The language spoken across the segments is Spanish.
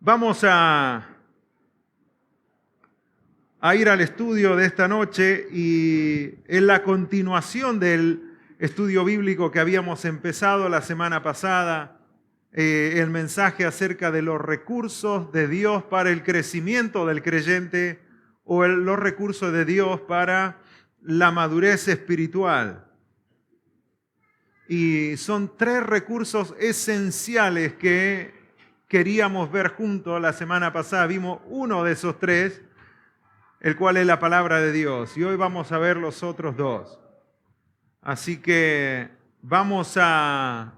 Vamos a ir al estudio de esta noche y en la continuación del estudio bíblico que habíamos empezado la semana pasada, el mensaje acerca de los recursos de Dios para el crecimiento del creyente o los recursos de Dios para la madurez espiritual. Y son tres recursos esenciales que queríamos ver juntos. La semana pasada vimos uno de esos tres, el cual es la palabra de Dios. Y hoy vamos a ver los otros dos. Así que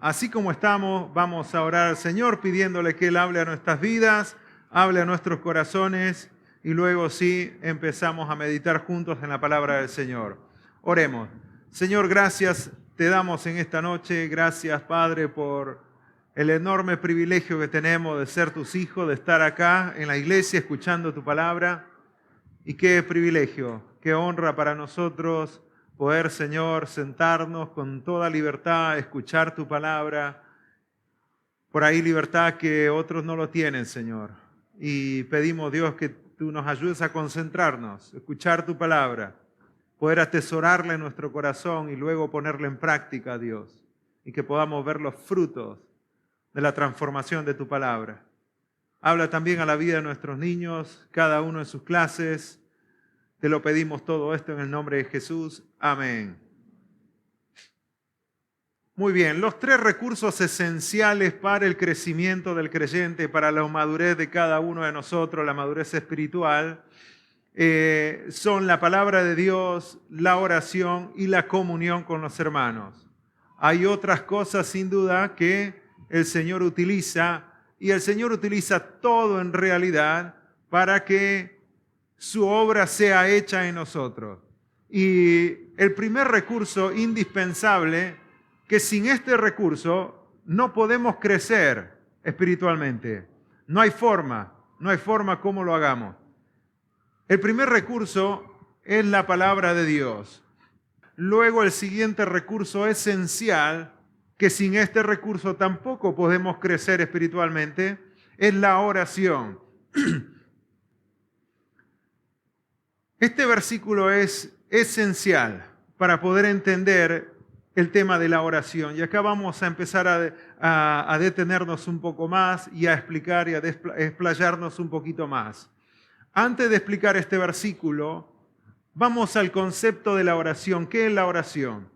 así como estamos, vamos a orar al Señor pidiéndole que Él hable a nuestras vidas, hable a nuestros corazones y luego sí empezamos a meditar juntos en la palabra del Señor. Oremos. Señor, gracias te damos en esta noche. Gracias, Padre, por el enorme privilegio que tenemos de ser tus hijos, de estar acá en la iglesia escuchando tu palabra. Y qué privilegio, qué honra para nosotros poder, Señor, sentarnos con toda libertad, escuchar tu palabra. Por ahí libertad que otros no lo tienen, Señor. Y pedimos, Dios, que tú nos ayudes a concentrarnos, escuchar tu palabra, poder atesorarla en nuestro corazón y luego ponerla en práctica, Dios. Y que podamos ver los frutos de la transformación de tu palabra. Habla también a la vida de nuestros niños, cada uno en sus clases. Te lo pedimos todo esto en el nombre de Jesús. Amén. Muy bien, los tres recursos esenciales para el crecimiento del creyente, para la madurez de cada uno de nosotros, la madurez espiritual, son la palabra de Dios, la oración y la comunión con los hermanos. Hay otras cosas sin duda que el Señor utiliza, y el Señor utiliza todo en realidad para que su obra sea hecha en nosotros. Y el primer recurso indispensable, que sin este recurso no podemos crecer espiritualmente. No hay forma como lo hagamos. El primer recurso es la palabra de Dios. Luego el siguiente recurso esencial, que sin este recurso tampoco podemos crecer espiritualmente, es la oración. Este versículo es esencial para poder entender el tema de la oración. Y acá vamos a empezar a detenernos un poco más y a explicar y a explayarnos un poquito más. Antes de explicar este versículo, vamos al concepto de la oración. ¿Qué es la oración?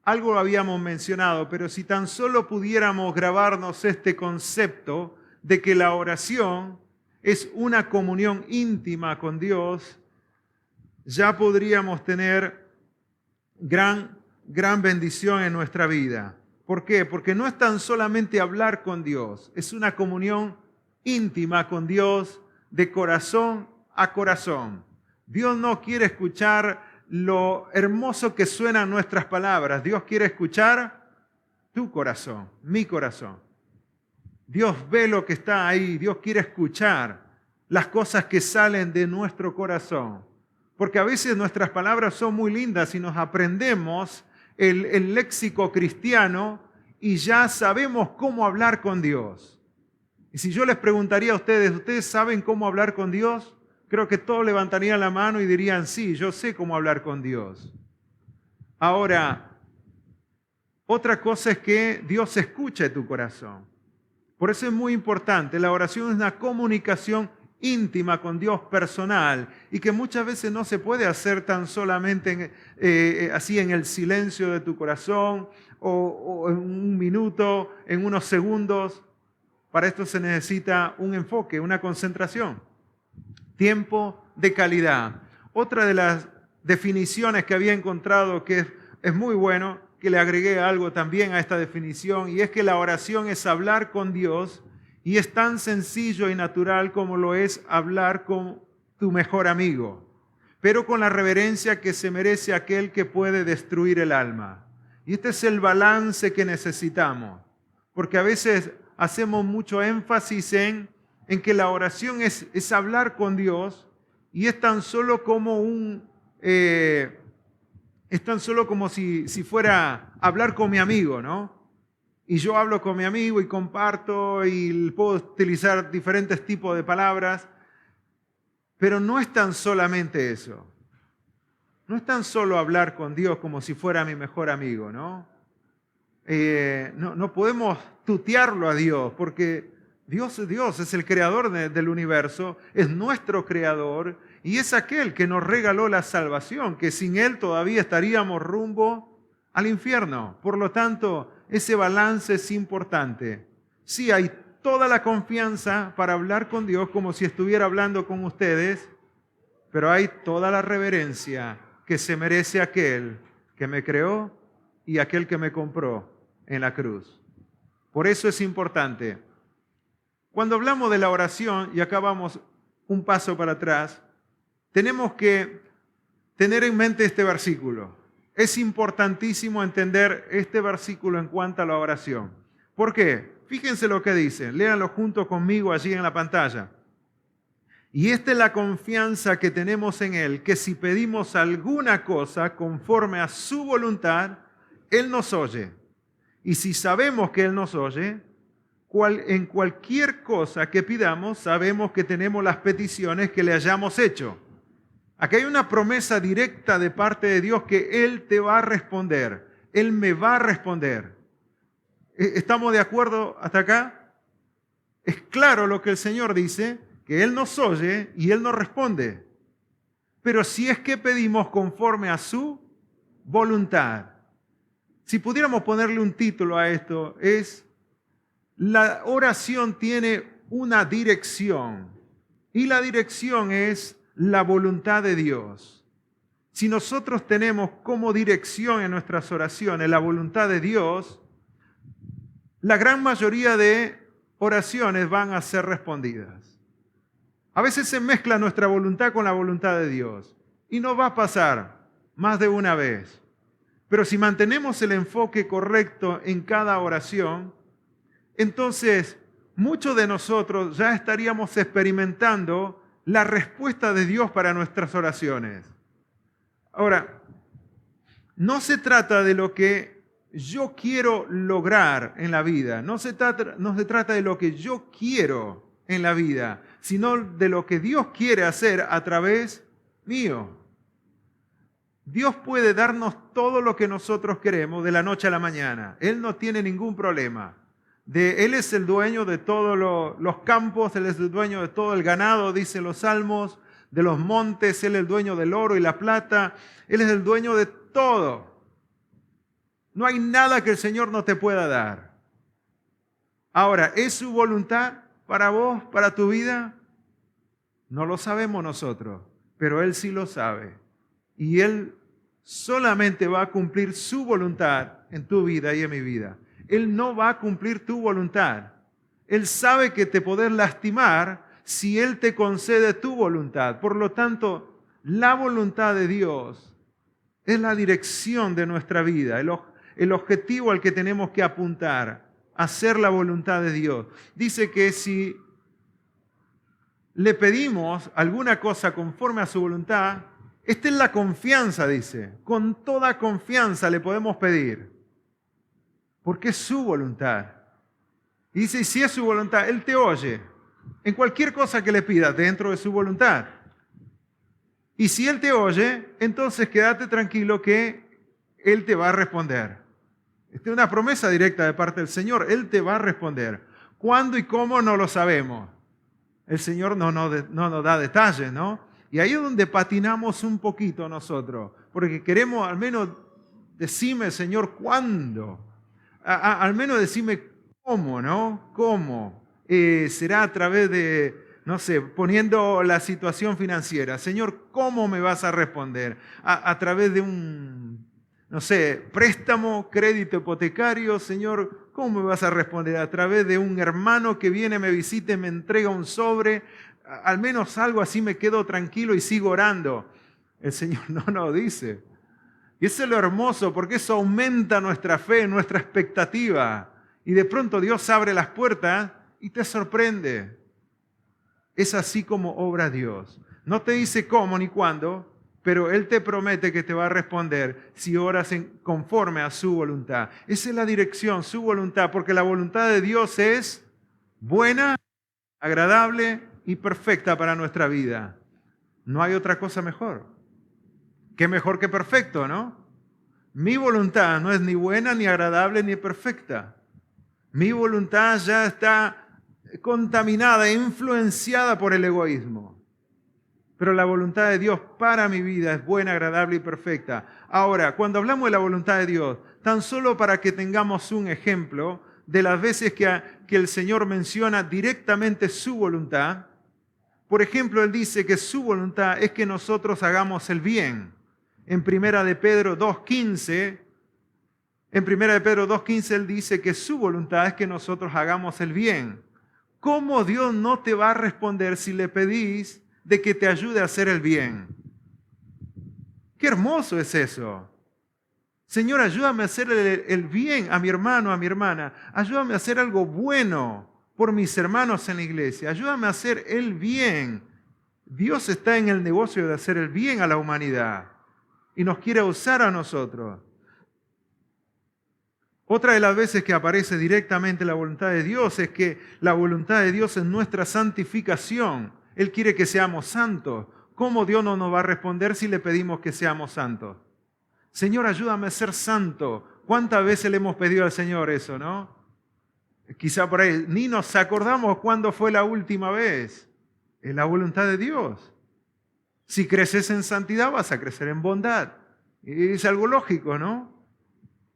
Algo lo habíamos mencionado, pero si tan solo pudiéramos grabarnos este concepto de que la oración es una comunión íntima con Dios, ya podríamos tener gran bendición en nuestra vida. ¿Por qué? Porque no es tan solamente hablar con Dios, es una comunión íntima con Dios de corazón a corazón. Dios no quiere escuchar lo hermoso que suenan nuestras palabras. Dios quiere escuchar tu corazón, mi corazón. Dios ve lo que está ahí. Dios quiere escuchar las cosas que salen de nuestro corazón. Porque a veces nuestras palabras son muy lindas y nos aprendemos el léxico cristiano y ya sabemos cómo hablar con Dios. Y si yo les preguntaría a ustedes, ¿ustedes saben cómo hablar con Dios? Creo que todos levantarían la mano y dirían, sí, yo sé cómo hablar con Dios. Ahora, otra cosa es que Dios escuche tu corazón. Por eso es muy importante, la oración es una comunicación íntima con Dios personal y que muchas veces no se puede hacer tan solamente así en el silencio de tu corazón o en un minuto, en unos segundos. Para esto se necesita un enfoque, una concentración. Tiempo de calidad. Otra de las definiciones que había encontrado que es muy bueno, que le agregué algo también a esta definición, y es que la oración es hablar con Dios y es tan sencillo y natural como lo es hablar con tu mejor amigo, pero con la reverencia que se merece aquel que puede destruir el alma. Y este es el balance que necesitamos, porque a veces hacemos mucho énfasis en que la oración es hablar con Dios y es tan solo como es tan solo como si fuera hablar con mi amigo, ¿no? y yo hablo con mi amigo y comparto y puedo utilizar diferentes tipos de palabras, pero no es tan solamente eso. No es tan solo hablar con Dios como si fuera mi mejor amigo, ¿no? No podemos tutearlo a Dios, porque Dios es Dios, es el creador del universo, es nuestro creador y es aquel que nos regaló la salvación, que sin Él todavía estaríamos rumbo al infierno. Por lo tanto, ese balance es importante. Sí, hay toda la confianza para hablar con Dios como si estuviera hablando con ustedes, pero hay toda la reverencia que se merece aquel que me creó y aquel que me compró en la cruz. Por eso es importante. Cuando hablamos de la oración, y acá vamos un paso para atrás, tenemos que tener en mente este versículo. Es importantísimo entender este versículo en cuanto a la oración. ¿Por qué? Fíjense lo que dice. Léanlo junto conmigo allí en la pantalla. Y esta es la confianza que tenemos en Él, que si pedimos alguna cosa conforme a su voluntad, Él nos oye. Y si sabemos que Él nos oye, en cualquier cosa que pidamos, sabemos que tenemos las peticiones que le hayamos hecho. Aquí hay una promesa directa de parte de Dios que Él te va a responder. Él me va a responder. ¿Estamos de acuerdo hasta acá? Es claro lo que el Señor dice, que Él nos oye y Él nos responde. Pero si es que pedimos conforme a su voluntad. Si pudiéramos ponerle un título a esto, es la oración tiene una dirección y la dirección es la voluntad de Dios. Si nosotros tenemos como dirección en nuestras oraciones la voluntad de Dios, la gran mayoría de oraciones van a ser respondidas. A veces se mezcla nuestra voluntad con la voluntad de Dios y no va a pasar más de una vez. Pero si mantenemos el enfoque correcto en cada oración, entonces muchos de nosotros ya estaríamos experimentando la respuesta de Dios para nuestras oraciones. Ahora, no se trata de lo que yo quiero lograr en la vida, no se trata de lo que yo quiero en la vida, sino de lo que Dios quiere hacer a través mío. Dios puede darnos todo lo que nosotros queremos de la noche a la mañana. Él no tiene ningún problema. Él es el dueño de todos los campos, Él es el dueño de todo el ganado, dicen los salmos, de los montes, Él es el dueño del oro y la plata, Él es el dueño de todo. No hay nada que el Señor no te pueda dar. Ahora, ¿es su voluntad para vos, para tu vida? No lo sabemos nosotros, pero Él sí lo sabe. Y Él solamente va a cumplir su voluntad en tu vida y en mi vida. Él no va a cumplir tu voluntad. Él sabe que te podés lastimar si Él te concede tu voluntad. Por lo tanto, la voluntad de Dios es la dirección de nuestra vida, el objetivo al que tenemos que apuntar, hacer la voluntad de Dios. Dice que si le pedimos alguna cosa conforme a su voluntad, esta es la confianza, dice. Con toda confianza le podemos pedir. Porque es su voluntad. Y dice, y si es su voluntad, Él te oye. En cualquier cosa que le pidas dentro de su voluntad. Y si Él te oye, entonces quédate tranquilo que Él te va a responder. Esta es una promesa directa de parte del Señor. Él te va a responder. ¿Cuándo y cómo? No lo sabemos. El Señor no nos da detalles, ¿no? Y ahí es donde patinamos un poquito nosotros, porque queremos al menos decime, Señor, ¿cuándo? Al menos decime cómo, ¿no? ¿Cómo? Será a través de, no sé, poniendo la situación financiera. Señor, ¿cómo me vas a responder? A través de un, no sé, préstamo, crédito hipotecario. Señor, ¿cómo me vas a responder? A través de un hermano que viene, me visita y me entrega un sobre. Al menos algo así me quedo tranquilo y sigo orando. El Señor no dice. Y eso es lo hermoso, porque eso aumenta nuestra fe, nuestra expectativa. Y de pronto Dios abre las puertas y te sorprende. Es así como obra Dios. No te dice cómo ni cuándo, pero Él te promete que te va a responder si oras conforme a su voluntad. Esa es la dirección, su voluntad, porque la voluntad de Dios es buena, agradable y perfecta para nuestra vida. No hay otra cosa mejor. ¿Qué mejor que perfecto, no? Mi voluntad no es ni buena, ni agradable, ni perfecta. Mi voluntad ya está contaminada, influenciada por el egoísmo. Pero la voluntad de Dios para mi vida es buena, agradable y perfecta. Ahora, cuando hablamos de la voluntad de Dios, tan solo para que tengamos un ejemplo de las veces que el Señor menciona directamente su voluntad, por ejemplo, Él dice que su voluntad es que nosotros hagamos el bien. En 1 de Pedro 2.15, Él dice que su voluntad es que nosotros hagamos el bien. ¿Cómo Dios no te va a responder si le pedís de que te ayude a hacer el bien? Qué hermoso es eso. Señor, ayúdame a hacer el bien a mi hermano, a mi hermana. Ayúdame a hacer algo bueno por mis hermanos en la iglesia. Ayúdame a hacer el bien. Dios está en el negocio de hacer el bien a la humanidad y nos quiere usar a nosotros. Otra de las veces que aparece directamente la voluntad de Dios es que la voluntad de Dios es nuestra santificación. Él quiere que seamos santos. ¿Cómo Dios no nos va a responder si le pedimos que seamos santos? Señor, ayúdame a ser santo. ¿Cuántas veces le hemos pedido al Señor eso, no? Quizá por ahí ni nos acordamos cuándo fue la última vez. Es la voluntad de Dios. Si creces en santidad, vas a crecer en bondad. Es algo lógico, ¿no?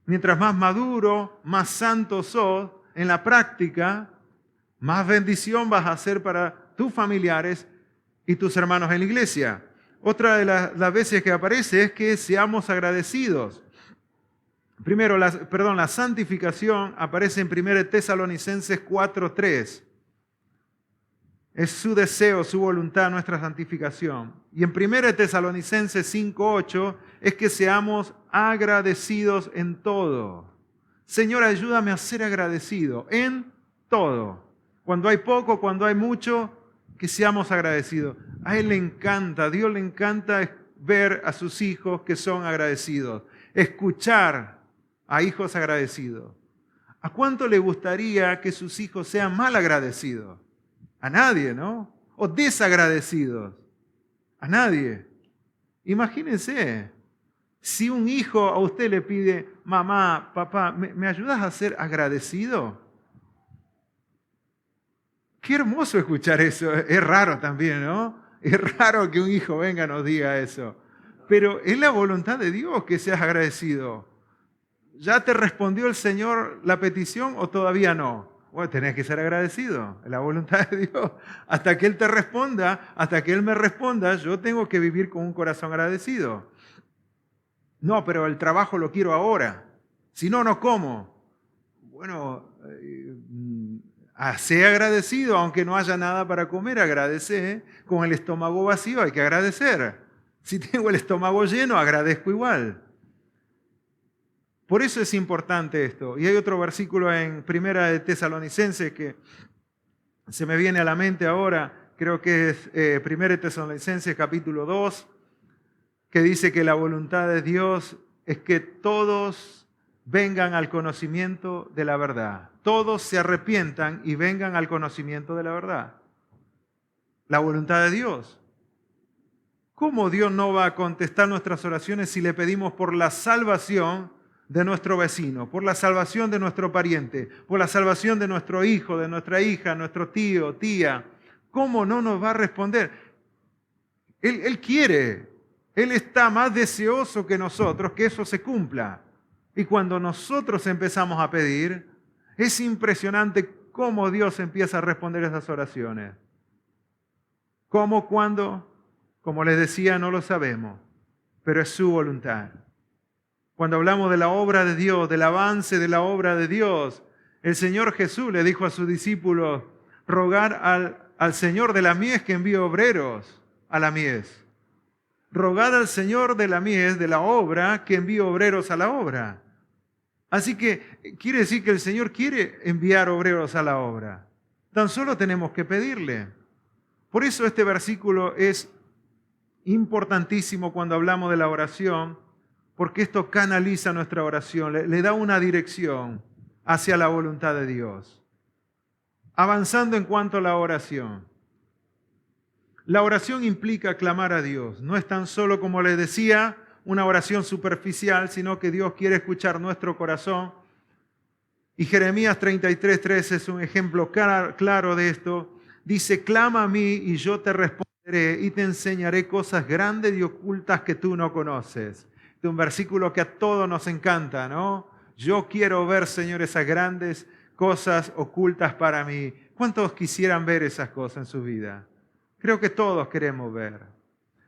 Mientras más maduro, más santo sos en la práctica, más bendición vas a hacer para tus familiares y tus hermanos en la iglesia. Otra de las veces que aparece es que seamos agradecidos. Primero, la santificación aparece en 1 Tesalonicenses 4.3. Es su deseo, su voluntad, nuestra santificación. Y en 1 Tesalonicenses 5.8 es que seamos agradecidos en todo. Señor, ayúdame a ser agradecido en todo. Cuando hay poco, cuando hay mucho, que seamos agradecidos. A Él le encanta, a Dios le encanta ver a sus hijos que son agradecidos. Escuchar a hijos agradecidos. ¿A cuánto le gustaría que sus hijos sean mal agradecidos? A nadie, ¿no? O desagradecidos. A nadie. Imagínense, si un hijo a usted le pide, mamá, papá, ¿me ayudas a ser agradecido? Qué hermoso escuchar eso. Es raro también, ¿no? Es raro que un hijo venga y nos diga eso. Pero es la voluntad de Dios que seas agradecido. ¿Ya te respondió el Señor la petición o todavía no? Bueno, tenés que ser agradecido. Es la voluntad de Dios. Hasta que Él te responda, hasta que Él me responda, yo tengo que vivir con un corazón agradecido. No, pero el trabajo lo quiero ahora. Si no, no como. Bueno, sé agradecido, aunque no haya nada para comer, agradece. Con el estómago vacío hay que agradecer. Si tengo el estómago lleno, agradezco igual. Por eso es importante esto. Y hay otro versículo en 1 de Tesalonicenses que se me viene a la mente ahora, creo que es 1 de Tesalonicenses capítulo 2, que dice que la voluntad de Dios es que todos vengan al conocimiento de la verdad. Todos se arrepientan y vengan al conocimiento de la verdad. La voluntad de Dios. ¿Cómo Dios no va a contestar nuestras oraciones si le pedimos por la salvación de nuestro vecino, por la salvación de nuestro pariente, por la salvación de nuestro hijo, de nuestra hija, nuestro tío, tía? ¿Cómo no nos va a responder? Él quiere, Él está más deseoso que nosotros que eso se cumpla. Y cuando nosotros empezamos a pedir, es impresionante cómo Dios empieza a responder esas oraciones. ¿Cómo, cuándo? Como les decía, no lo sabemos, pero es su voluntad. Cuando hablamos de la obra de Dios, del avance de la obra de Dios, el Señor Jesús le dijo a sus discípulos, rogar al Señor de la mies que envíe obreros a la mies. Rogad al Señor de la mies, de la obra, que envíe obreros a la obra. Así que quiere decir que el Señor quiere enviar obreros a la obra. Tan solo tenemos que pedirle. Por eso este versículo es importantísimo cuando hablamos de la oración, porque esto canaliza nuestra oración, le da una dirección hacia la voluntad de Dios. Avanzando en cuanto a la oración. La oración implica clamar a Dios. No es tan solo, como les decía, una oración superficial, sino que Dios quiere escuchar nuestro corazón. Y Jeremías 33:3 es un ejemplo claro de esto. Dice, clama a mí y yo te responderé y te enseñaré cosas grandes y ocultas que tú no conoces. Este es un versículo que a todos nos encanta, ¿no? Yo quiero ver, Señor, esas grandes cosas ocultas para mí. ¿Cuántos quisieran ver esas cosas en su vida? Creo que todos queremos ver.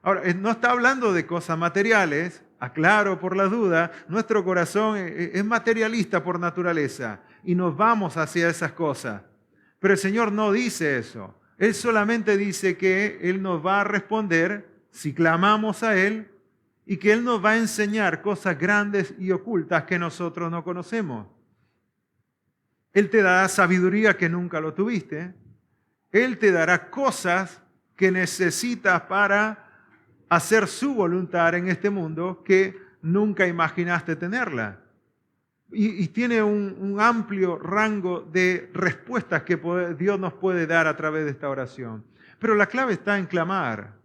Ahora, no está hablando de cosas materiales, aclaro por la duda, nuestro corazón es materialista por naturaleza y nos vamos hacia esas cosas. Pero el Señor no dice eso. Él solamente dice que Él nos va a responder si clamamos a Él y que Él nos va a enseñar cosas grandes y ocultas que nosotros no conocemos. Él te dará sabiduría que nunca lo tuviste. Él te dará cosas que necesitas para hacer su voluntad en este mundo que nunca imaginaste tenerla. Y tiene un amplio rango de respuestas que Dios nos puede dar a través de esta oración. Pero la clave está en clamar.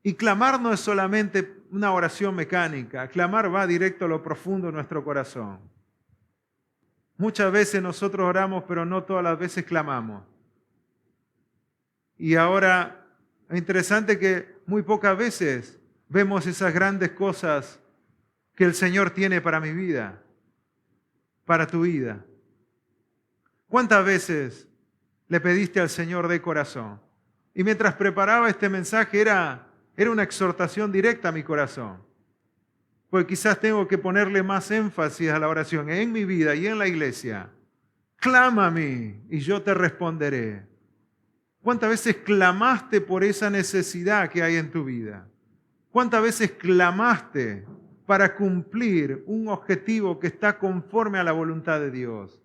Y clamar no es solamente una oración mecánica. Clamar va directo a lo profundo de nuestro corazón. Muchas veces nosotros oramos, pero no todas las veces clamamos. Y ahora es interesante que muy pocas veces vemos esas grandes cosas que el Señor tiene para mi vida, para tu vida. ¿Cuántas veces le pediste al Señor de corazón? Y mientras preparaba este mensaje era una exhortación directa a mi corazón. Porque quizás tengo que ponerle más énfasis a la oración en mi vida y en la iglesia. Clama a mí y yo te responderé. ¿Cuántas veces clamaste por esa necesidad que hay en tu vida? ¿Cuántas veces clamaste para cumplir un objetivo que está conforme a la voluntad de Dios?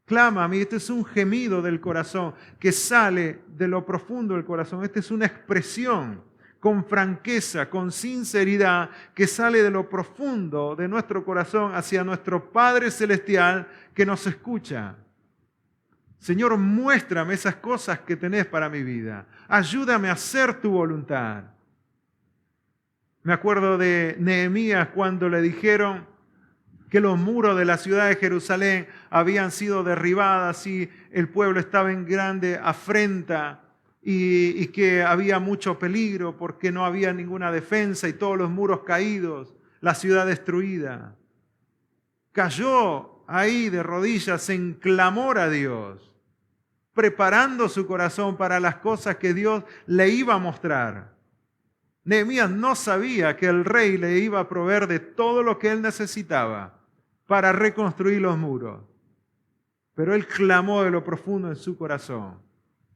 Clama a mí, este es un gemido del corazón que sale de lo profundo del corazón. Esta es una expresión con franqueza, con sinceridad, que sale de lo profundo de nuestro corazón hacia nuestro Padre Celestial que nos escucha. Señor, muéstrame esas cosas que tenés para mi vida. Ayúdame a hacer tu voluntad. Me acuerdo de Nehemías cuando le dijeron que los muros de la ciudad de Jerusalén habían sido derribadas y el pueblo estaba en grande afrenta y que había mucho peligro porque no había ninguna defensa y todos los muros caídos, la ciudad destruida. Cayó ahí de rodillas en clamor a Dios, preparando su corazón para las cosas que Dios le iba a mostrar. Nehemías no sabía que el rey le iba a proveer de todo lo que él necesitaba para reconstruir los muros. Pero él clamó de lo profundo en su corazón.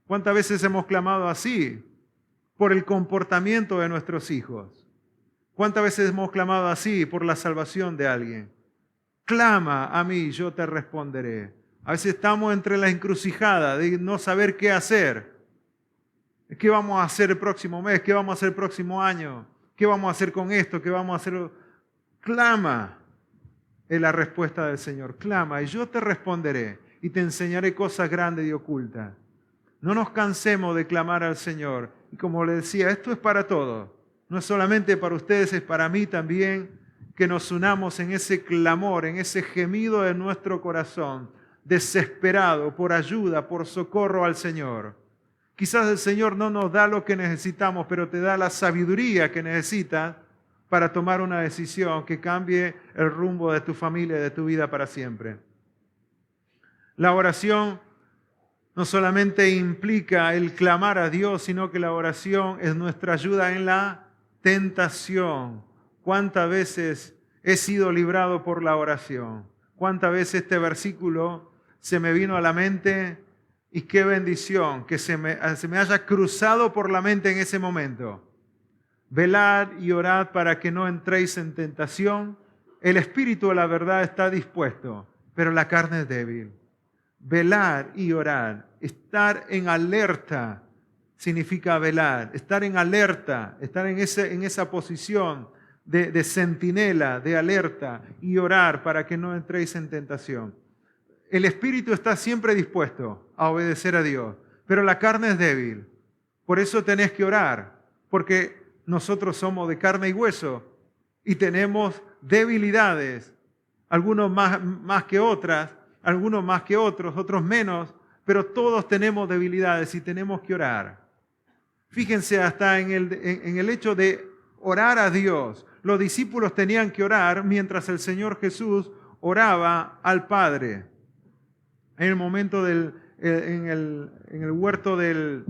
¿Cuántas veces hemos clamado así? Por el comportamiento de nuestros hijos. ¿Cuántas veces hemos clamado así por la salvación de alguien? Clama a mí, yo te responderé. A veces estamos entre la encrucijada de no saber qué hacer. ¿Qué vamos a hacer el próximo mes? ¿Qué vamos a hacer el próximo año? ¿Qué vamos a hacer con esto? ¿Qué vamos a hacer? Clama, es la respuesta del Señor. Clama y yo te responderé y te enseñaré cosas grandes y ocultas. No nos cansemos de clamar al Señor. Y como le decía, esto es para todos. No es solamente para ustedes, es para mí también, que nos unamos en ese clamor, en ese gemido de nuestro corazón, desesperado por ayuda, por socorro al Señor. Quizás el Señor no nos da lo que necesitamos, pero te da la sabiduría que necesitas para tomar una decisión que cambie el rumbo de tu familia y de tu vida para siempre. La oración no solamente implica el clamar a Dios, sino que la oración es nuestra ayuda en la tentación. ¿Cuántas veces he sido librado por la oración? ¿Cuántas veces este versículo se me vino a la mente? Y qué bendición que se me haya cruzado por la mente en ese momento. Velad y orad para que no entréis en tentación. El espíritu de la verdad está dispuesto, pero la carne es débil. Velar y orar, estar en alerta, significa velar, estar en alerta, estar en esa posición de centinela, de alerta y orar para que no entréis en tentación. El espíritu está siempre dispuesto a obedecer a Dios, pero la carne es débil. Por eso tenés que orar, porque nosotros somos de carne y hueso y tenemos debilidades, algunos más que otras, algunos más que otros, otros menos, pero todos tenemos debilidades y tenemos que orar. Fíjense hasta en el hecho de orar a Dios. Los discípulos tenían que orar mientras el Señor Jesús oraba al Padre. En el momento en el huerto del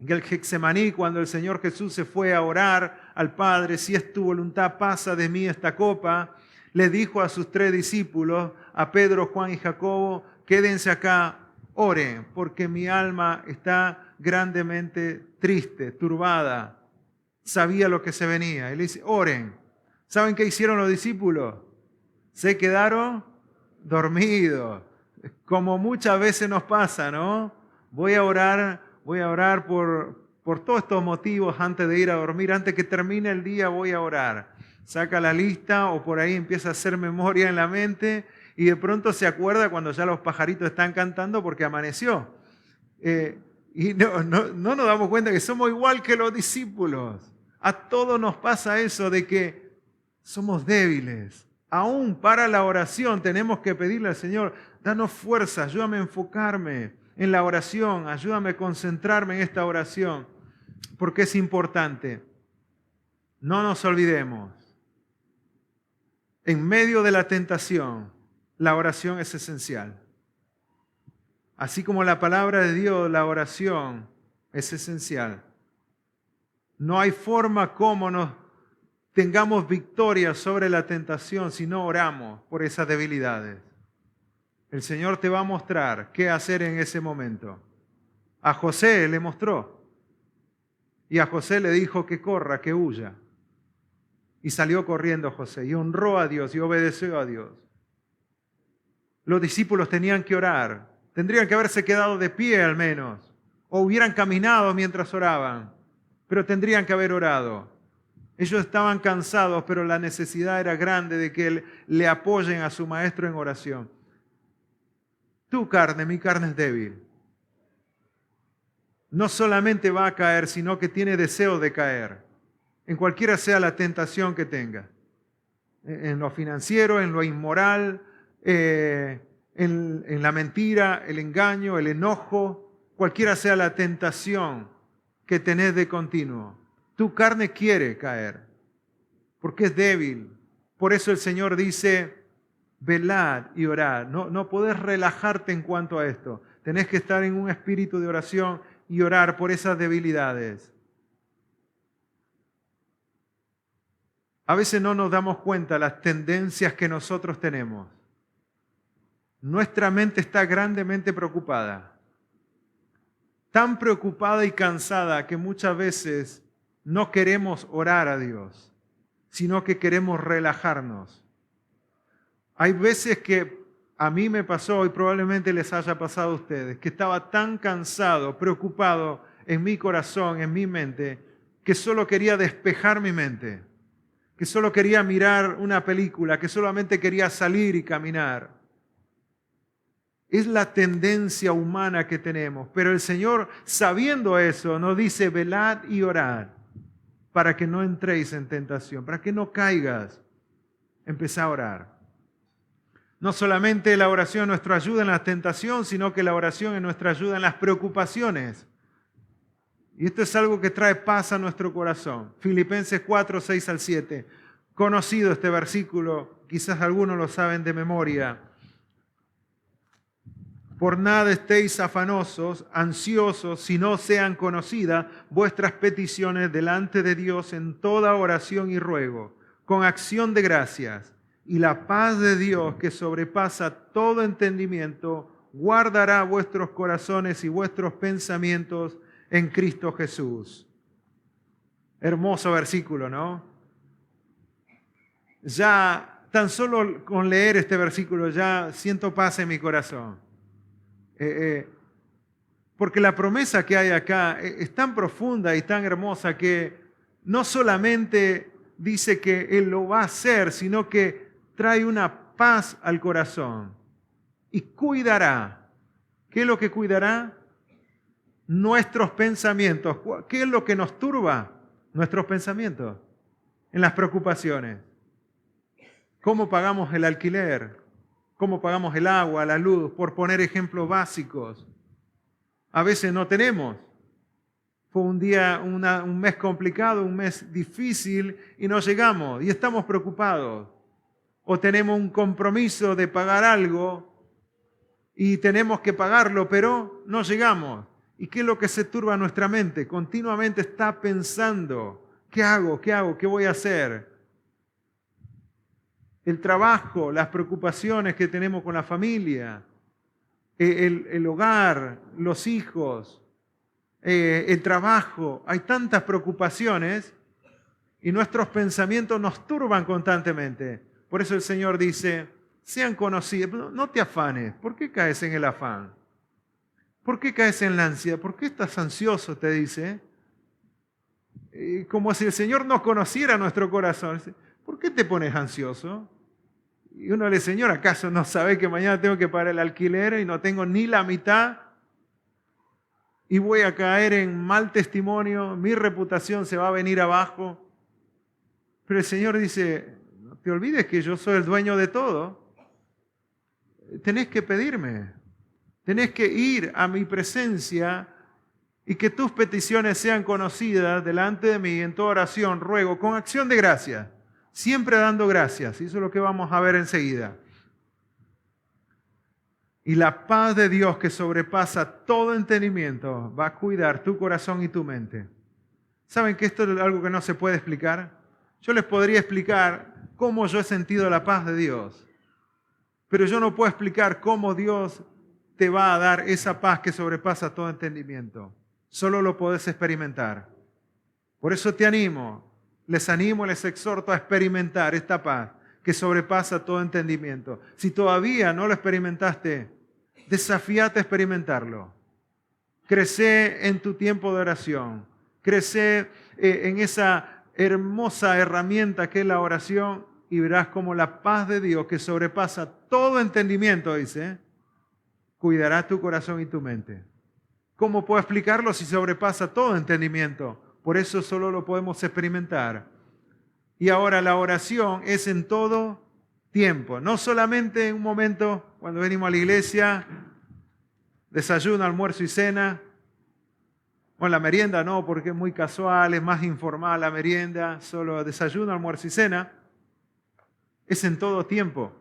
Getsemaní, cuando el Señor Jesús se fue a orar al Padre, si es tu voluntad, pasa de mí esta copa, le dijo a sus 3 discípulos, a Pedro, Juan y Jacobo, quédense acá, oren, porque mi alma está grandemente triste, turbada. Sabía lo que se venía. Él dice, oren. ¿Saben qué hicieron los discípulos? Se quedaron dormidos. Como muchas veces nos pasa, ¿no? Voy a orar por todos estos motivos antes de ir a dormir. Antes que termine el día voy a orar. Saca la lista o por ahí empieza a hacer memoria en la mente y de pronto se acuerda cuando ya los pajaritos están cantando porque amaneció. Y no nos damos cuenta que somos igual que los discípulos. A todos nos pasa eso de que somos débiles. Aún para la oración tenemos que pedirle al Señor, danos fuerza, ayúdame a enfocarme en la oración, ayúdame a concentrarme en esta oración, porque es importante. No nos olvidemos, en medio de la tentación, la oración es esencial. Así como la palabra de Dios, la oración es esencial. No hay forma como nos tengamos victoria sobre la tentación si no oramos por esas debilidades. El Señor te va a mostrar qué hacer en ese momento. A José le mostró. Y a José le dijo que corra, que huya. Y salió corriendo José y honró a Dios y obedeció a Dios. Los discípulos tenían que orar. Tendrían que haberse quedado de pie al menos. O hubieran caminado mientras oraban. Pero tendrían que haber orado. Ellos estaban cansados, pero la necesidad era grande de que le apoyen a su maestro en oración. Tu carne, mi carne es débil. No solamente va a caer, sino que tiene deseo de caer. En cualquiera sea la tentación que tenga. En lo financiero, en lo inmoral, en la mentira, el engaño, el enojo. Cualquiera sea la tentación que tenés de continuo. Tu carne quiere caer, porque es débil. Por eso el Señor dice, velad y orad. No podés relajarte en cuanto a esto. Tenés que estar en un espíritu de oración y orar por esas debilidades. A veces no nos damos cuenta de las tendencias que nosotros tenemos. Nuestra mente está grandemente preocupada. Tan preocupada y cansada que muchas veces no queremos orar a Dios, sino que queremos relajarnos. Hay veces que a mí me pasó y probablemente les haya pasado a ustedes, que estaba tan cansado, preocupado en mi corazón, en mi mente, que solo quería despejar mi mente, que solo quería mirar una película, que solamente quería salir y caminar. Es la tendencia humana que tenemos, pero el Señor, sabiendo eso, nos dice, velad y orad, para que no entréis en tentación, para que no caigas. Empezá a orar. No solamente la oración es nuestra ayuda en la tentación, sino que la oración es nuestra ayuda en las preocupaciones. Y esto es algo que trae paz a nuestro corazón. Filipenses 4, 6 al 7. Conocido este versículo, quizás algunos lo saben de memoria. Por nada estéis afanosos, ansiosos, si no sean conocidas vuestras peticiones delante de Dios en toda oración y ruego, con acción de gracias. Y la paz de Dios, que sobrepasa todo entendimiento, guardará vuestros corazones y vuestros pensamientos en Cristo Jesús. Hermoso versículo, ¿no? Ya tan solo con leer este versículo ya siento paz en mi corazón. Porque la promesa que hay acá es tan profunda y tan hermosa que no solamente dice que Él lo va a hacer, sino que trae una paz al corazón y cuidará. ¿Qué es lo que cuidará? Nuestros pensamientos. ¿Qué es lo que nos turba? Nuestros pensamientos. En las preocupaciones. ¿Cómo pagamos el alquiler? ¿Cómo pagamos el agua, la luz? Por poner ejemplos básicos. A veces no tenemos. Fue un mes complicado, un mes difícil y no llegamos y estamos preocupados. O tenemos un compromiso de pagar algo y tenemos que pagarlo, pero no llegamos. ¿Y qué es lo que se turba nuestra mente? Continuamente está pensando, ¿qué hago? ¿Qué hago? ¿Qué voy a hacer? El trabajo, las preocupaciones que tenemos con la familia, el hogar, los hijos, el trabajo. Hay tantas preocupaciones y nuestros pensamientos nos turban constantemente. Por eso el Señor dice, sean conocidos, no te afanes. ¿Por qué caes en el afán? ¿Por qué caes en la ansiedad? ¿Por qué estás ansioso? Te dice. Como si el Señor no conociera nuestro corazón. ¿Por qué te pones ansioso? Y uno le dice, Señor, ¿acaso no sabe que mañana tengo que pagar el alquiler y no tengo ni la mitad? Y voy a caer en mal testimonio, mi reputación se va a venir abajo. Pero el Señor dice, no te olvides que yo soy el dueño de todo. Tenés que pedirme, tenés que ir a mi presencia y que tus peticiones sean conocidas delante de mí en toda oración, ruego, con acción de gracia, siempre dando gracias. Y eso es lo que vamos a ver enseguida. Y la paz de Dios que sobrepasa todo entendimiento va a cuidar tu corazón y tu mente. ¿Saben que esto es algo que no se puede explicar? Yo les podría explicar cómo yo he sentido la paz de Dios, pero yo no puedo explicar cómo Dios te va a dar esa paz que sobrepasa todo entendimiento. Solo lo podés experimentar. Por eso te animo, les exhorto a experimentar esta paz que sobrepasa todo entendimiento. Si todavía no lo experimentaste, desafíate a experimentarlo. Crece en tu tiempo de oración. Crece en esa hermosa herramienta que es la oración y verás cómo la paz de Dios que sobrepasa todo entendimiento, dice, cuidará tu corazón y tu mente. ¿Cómo puedo explicarlo si sobrepasa todo entendimiento? Por eso solo lo podemos experimentar. Y ahora la oración es en todo tiempo, no solamente en un momento cuando venimos a la iglesia, desayuno, almuerzo y cena. Bueno, la merienda no, porque es muy casual, es más informal la merienda, solo desayuno, almuerzo y cena. Es en todo tiempo.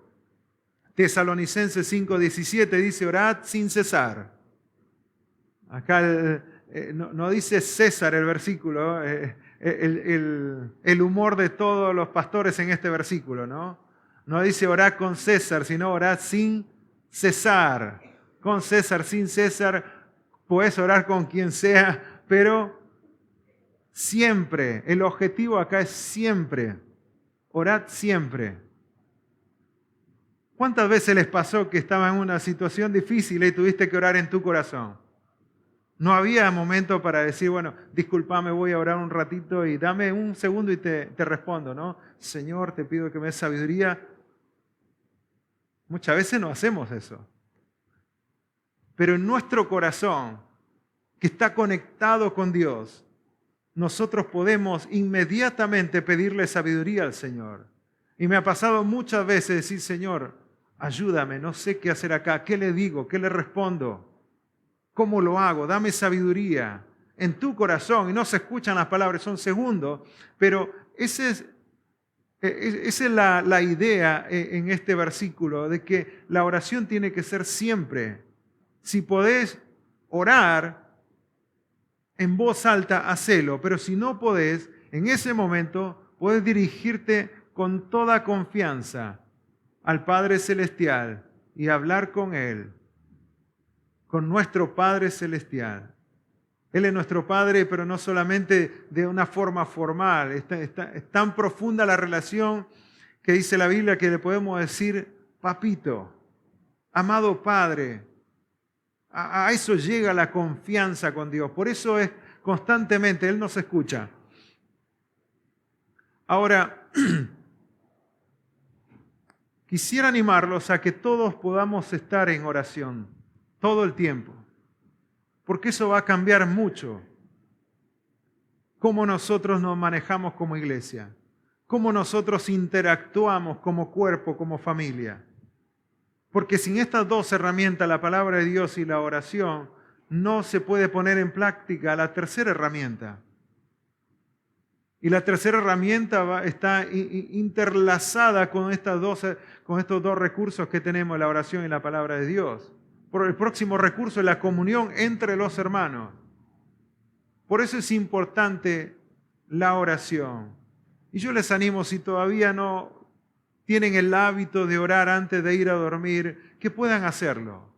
Tesalonicenses 5:17 dice, orad sin cesar. Acá no dice César el versículo, el humor de todos los pastores en este versículo, ¿no? No dice orad con César, sino orad sin cesar. Con César, sin César, puedes orar con quien sea, pero siempre, el objetivo acá es siempre, orad siempre. ¿Cuántas veces les pasó que estaba en una situación difícil y tuviste que orar en tu corazón? No había momento para decir, bueno, discúlpame, voy a orar un ratito y dame un segundo y te respondo, ¿no? Señor, te pido que me des sabiduría. Muchas veces no hacemos eso. Pero en nuestro corazón, que está conectado con Dios, nosotros podemos inmediatamente pedirle sabiduría al Señor. Y me ha pasado muchas veces decir, Señor, ayúdame, no sé qué hacer acá, ¿qué le digo? ¿Qué le respondo? ¿Cómo lo hago? Dame sabiduría en tu corazón. Y no se escuchan las palabras, son segundos, pero esa es la idea en este versículo, de que la oración tiene que ser siempre. Si podés orar en voz alta, hacelo, pero si no podés, en ese momento podés dirigirte con toda confianza al Padre Celestial y hablar con Él, con nuestro Padre Celestial. Él es nuestro Padre, pero no solamente de una forma formal. Es tan profunda la relación que dice la Biblia que le podemos decir, papito, amado Padre, A eso llega la confianza con Dios. Por eso es constantemente, Él nos escucha. Ahora, quisiera animarlos a que todos podamos estar en oración todo el tiempo, porque eso va a cambiar mucho cómo nosotros nos manejamos como iglesia, cómo nosotros interactuamos como cuerpo, como familia. Porque sin estas dos herramientas, la palabra de Dios y la oración, no se puede poner en práctica la tercera herramienta. Y la tercera herramienta está interlazada con estos dos recursos que tenemos, la oración y la palabra de Dios. Por el próximo recurso es la comunión entre los hermanos. Por eso es importante la oración. Y yo les animo, si todavía no tienen el hábito de orar antes de ir a dormir, que puedan hacerlo.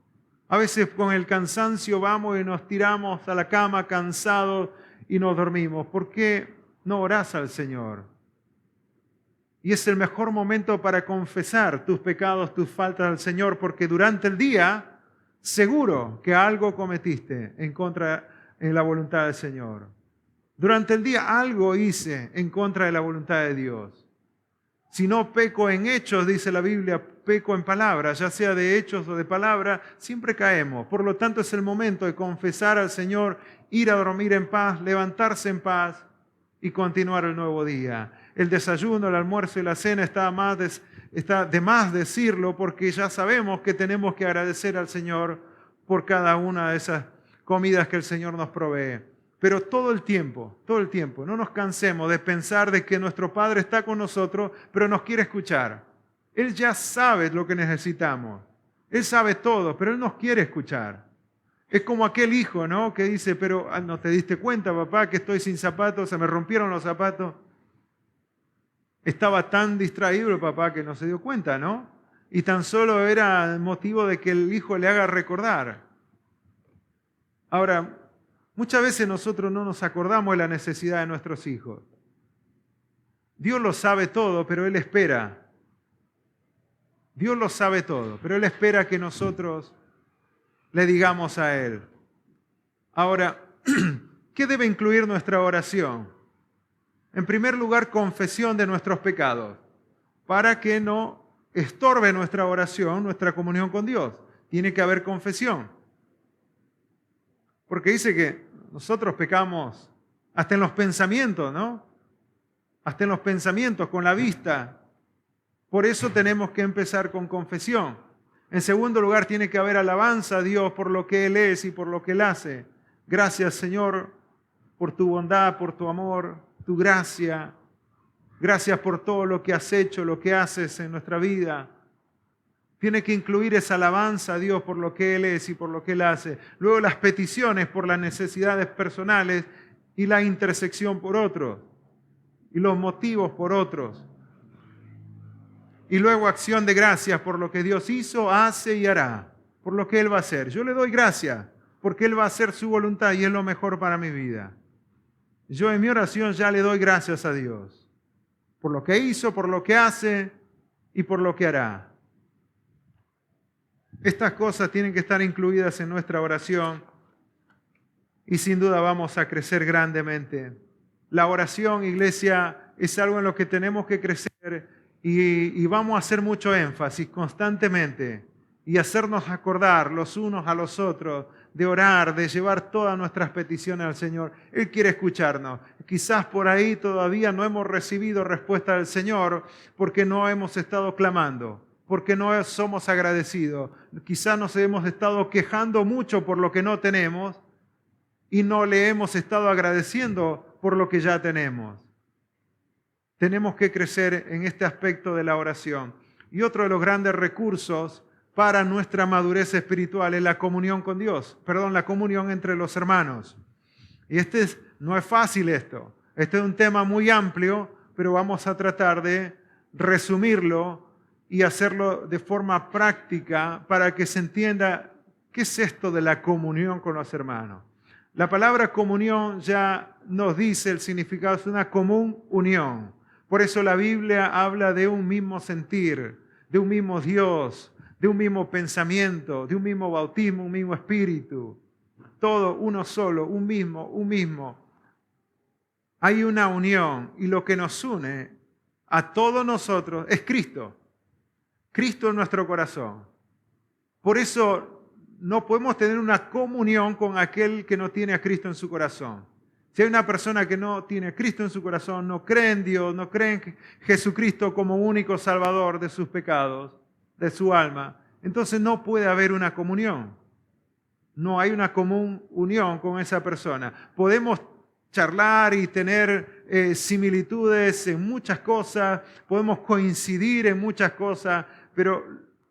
A veces con el cansancio vamos y nos tiramos a la cama cansados y nos dormimos. ¿Por qué no orás al Señor? Y es el mejor momento para confesar tus pecados, tus faltas al Señor, porque durante el día seguro que algo cometiste en la voluntad del Señor. Durante el día algo hice en contra de la voluntad de Dios. Si no peco en hechos, dice la Biblia, peco en palabras, ya sea de hechos o de palabra, siempre caemos. Por lo tanto, es el momento de confesar al Señor, ir a dormir en paz, levantarse en paz y continuar el nuevo día. El desayuno, el almuerzo y la cena está de más decirlo, porque ya sabemos que tenemos que agradecer al Señor por cada una de esas comidas que el Señor nos provee. Pero todo el tiempo, no nos cansemos de pensar de que nuestro Padre está con nosotros, pero nos quiere escuchar. Él ya sabe lo que necesitamos. Él sabe todo, pero Él nos quiere escuchar. Es como aquel hijo, ¿no? Que dice, pero ¿no te diste cuenta, papá, que estoy sin zapatos? Se me rompieron los zapatos. Estaba tan distraído el papá que no se dio cuenta, ¿no? Y tan solo era motivo de que el hijo le haga recordar. Ahora, muchas veces nosotros no nos acordamos de la necesidad de nuestros hijos. Dios lo sabe todo, pero Él espera. Dios lo sabe todo, pero Él espera que nosotros le digamos a Él. Ahora, ¿qué debe incluir nuestra oración? En primer lugar, confesión de nuestros pecados, para que no estorbe nuestra oración, nuestra comunión con Dios. Tiene que haber confesión. Porque dice que nosotros pecamos hasta en los pensamientos, ¿no? Hasta en los pensamientos, con la vista. Por eso tenemos que empezar con confesión. En segundo lugar, tiene que haber alabanza a Dios por lo que Él es y por lo que Él hace. Gracias, Señor, por tu bondad, por tu amor, tu gracia. Gracias por todo lo que has hecho, lo que haces en nuestra vida. Tiene que incluir esa alabanza a Dios por lo que Él es y por lo que Él hace. Luego las peticiones por las necesidades personales y la intersección por otros. Y los motivos por otros. Y luego acción de gracias por lo que Dios hizo, hace y hará. Por lo que Él va a hacer. Yo le doy gracias porque Él va a hacer su voluntad y es lo mejor para mi vida. Yo en mi oración ya le doy gracias a Dios. Por lo que hizo, por lo que hace y por lo que hará. Estas cosas tienen que estar incluidas en nuestra oración y sin duda vamos a crecer grandemente. La oración, iglesia, es algo en lo que tenemos que crecer y vamos a hacer mucho énfasis constantemente y hacernos acordar los unos a los otros de orar, de llevar todas nuestras peticiones al Señor. Él quiere escucharnos. Quizás por ahí todavía no hemos recibido respuesta del Señor porque no hemos estado clamando. Porque no somos agradecidos. Quizás nos hemos estado quejando mucho por lo que no tenemos y no le hemos estado agradeciendo por lo que ya tenemos. Tenemos que crecer en este aspecto de la oración. Y otro de los grandes recursos para nuestra madurez espiritual es la comunión con Dios. La comunión entre los hermanos. Y no es fácil esto. Este es un tema muy amplio, pero vamos a tratar de resumirlo y hacerlo de forma práctica para que se entienda qué es esto de la comunión con los hermanos. La palabra comunión ya nos dice el significado, es una común unión. Por eso la Biblia habla de un mismo sentir, de un mismo Dios, de un mismo pensamiento, de un mismo bautismo, un mismo espíritu. Todo uno solo, un mismo. Hay una unión y lo que nos une a todos nosotros es Cristo. Cristo en nuestro corazón. Por eso no podemos tener una comunión con aquel que no tiene a Cristo en su corazón. Si hay una persona que no tiene a Cristo en su corazón, no cree en Dios, no cree en Jesucristo como único salvador de sus pecados, de su alma, entonces no puede haber una comunión. No hay una común unión con esa persona. Podemos charlar y tener similitudes en muchas cosas, podemos coincidir en muchas cosas, pero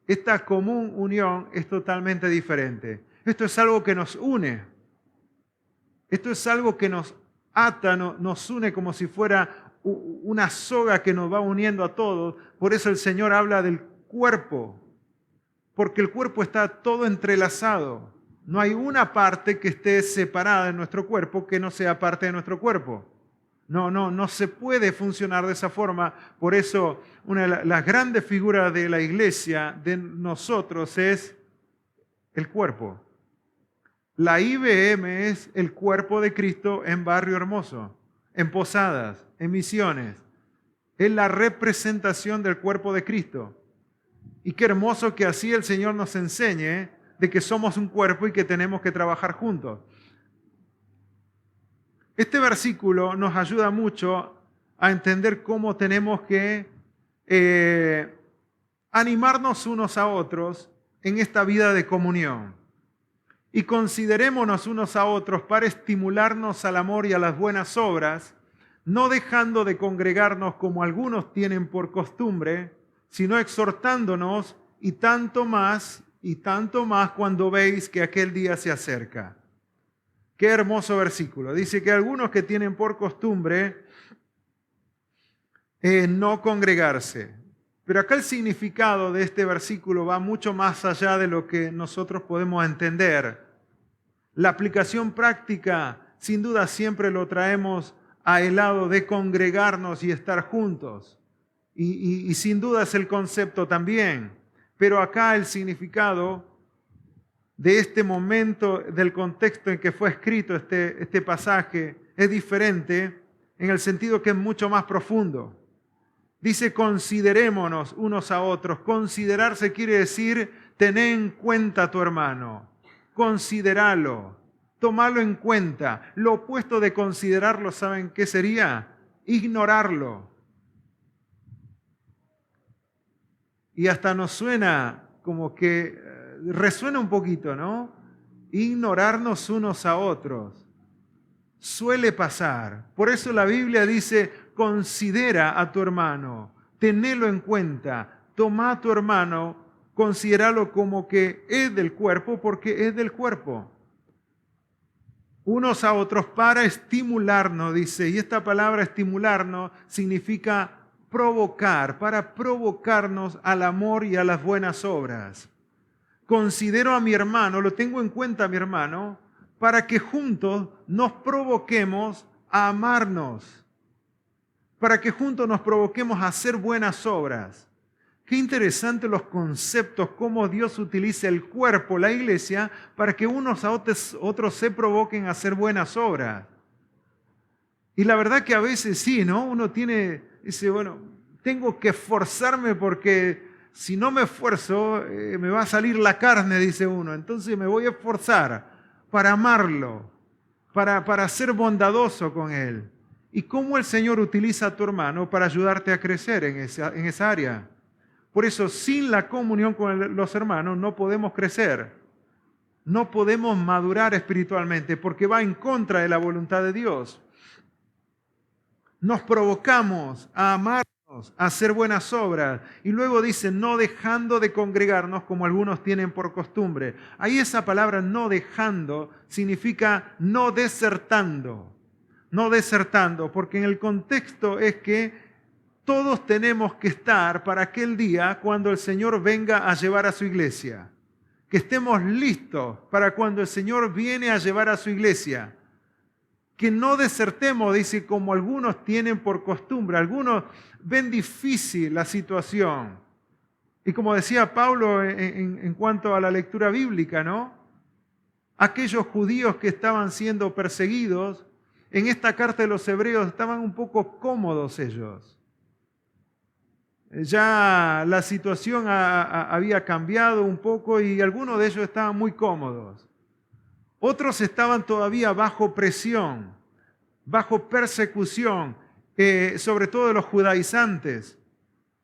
esta común unión es totalmente diferente. Esto es algo que nos une. Esto es algo que nos ata, nos une como si fuera una soga que nos va uniendo a todos. Por eso el Señor habla del cuerpo, porque el cuerpo está todo entrelazado. No hay una parte que esté separada de nuestro cuerpo que no sea parte de nuestro cuerpo. No se puede funcionar de esa forma. Por eso una de las grandes figuras de la iglesia, de nosotros, es el cuerpo. La IBM es el cuerpo de Cristo en Barrio Hermoso, en Posadas, en Misiones. Es la representación del cuerpo de Cristo. Y qué hermoso que así el Señor nos enseñe de que somos un cuerpo y que tenemos que trabajar juntos. Este versículo nos ayuda mucho a entender cómo tenemos que animarnos unos a otros en esta vida de comunión. Y considerémonos unos a otros para estimularnos al amor y a las buenas obras, no dejando de congregarnos como algunos tienen por costumbre, sino exhortándonos y tanto más cuando veis que aquel día se acerca. Qué hermoso versículo. Dice que algunos que tienen por costumbre no congregarse. Pero acá el significado de este versículo va mucho más allá de lo que nosotros podemos entender. La aplicación práctica, sin duda, siempre lo traemos a el lado de congregarnos y estar juntos. Y sin duda es el concepto también. Pero acá el significado de este momento, del contexto en que fue escrito este pasaje, es diferente en el sentido que es mucho más profundo. Dice, considerémonos unos a otros. Considerarse quiere decir, tener en cuenta a tu hermano. Considéralo. Tomalo en cuenta. Lo opuesto de considerarlo, ¿saben qué sería? Ignorarlo. Y hasta nos suena como que resuena un poquito, ¿no? Ignorarnos unos a otros. Suele pasar. Por eso la Biblia dice, considera a tu hermano, tenelo en cuenta, toma a tu hermano, considéralo como que es del cuerpo, porque es del cuerpo. Unos a otros para estimularnos, dice, y esta palabra estimularnos significa provocar, para provocarnos al amor y a las buenas obras. Considero a mi hermano, lo tengo en cuenta a mi hermano, para que juntos nos provoquemos a amarnos, para que juntos nos provoquemos a hacer buenas obras. Qué interesante los conceptos, cómo Dios utiliza el cuerpo, la iglesia, para que unos a otros se provoquen a hacer buenas obras. Y la verdad que a veces sí, ¿no? Uno dice, bueno, tengo que esforzarme porque si no me esfuerzo, me va a salir la carne, dice uno. Entonces me voy a esforzar para amarlo, para ser bondadoso con él. ¿Y cómo el Señor utiliza a tu hermano para ayudarte a crecer en esa área? Por eso, sin la comunión con los hermanos no podemos crecer. No podemos madurar espiritualmente porque va en contra de la voluntad de Dios. Nos provocamos a amarnos, a hacer buenas obras. Y luego dice, no dejando de congregarnos como algunos tienen por costumbre. Ahí esa palabra no dejando significa no desertando. No desertando, porque en el contexto es que todos tenemos que estar para aquel día cuando el Señor venga a llevar a su iglesia. Que estemos listos para cuando el Señor viene a llevar a su iglesia. Que no desertemos, dice, como algunos tienen por costumbre. Algunos ven difícil la situación. Y como decía Pablo en cuanto a la lectura bíblica, ¿no? Aquellos judíos que estaban siendo perseguidos, en esta carta de los Hebreos estaban un poco cómodos ellos. Ya la situación había cambiado un poco y algunos de ellos estaban muy cómodos. Otros estaban todavía bajo presión, bajo persecución, sobre todo de los judaizantes,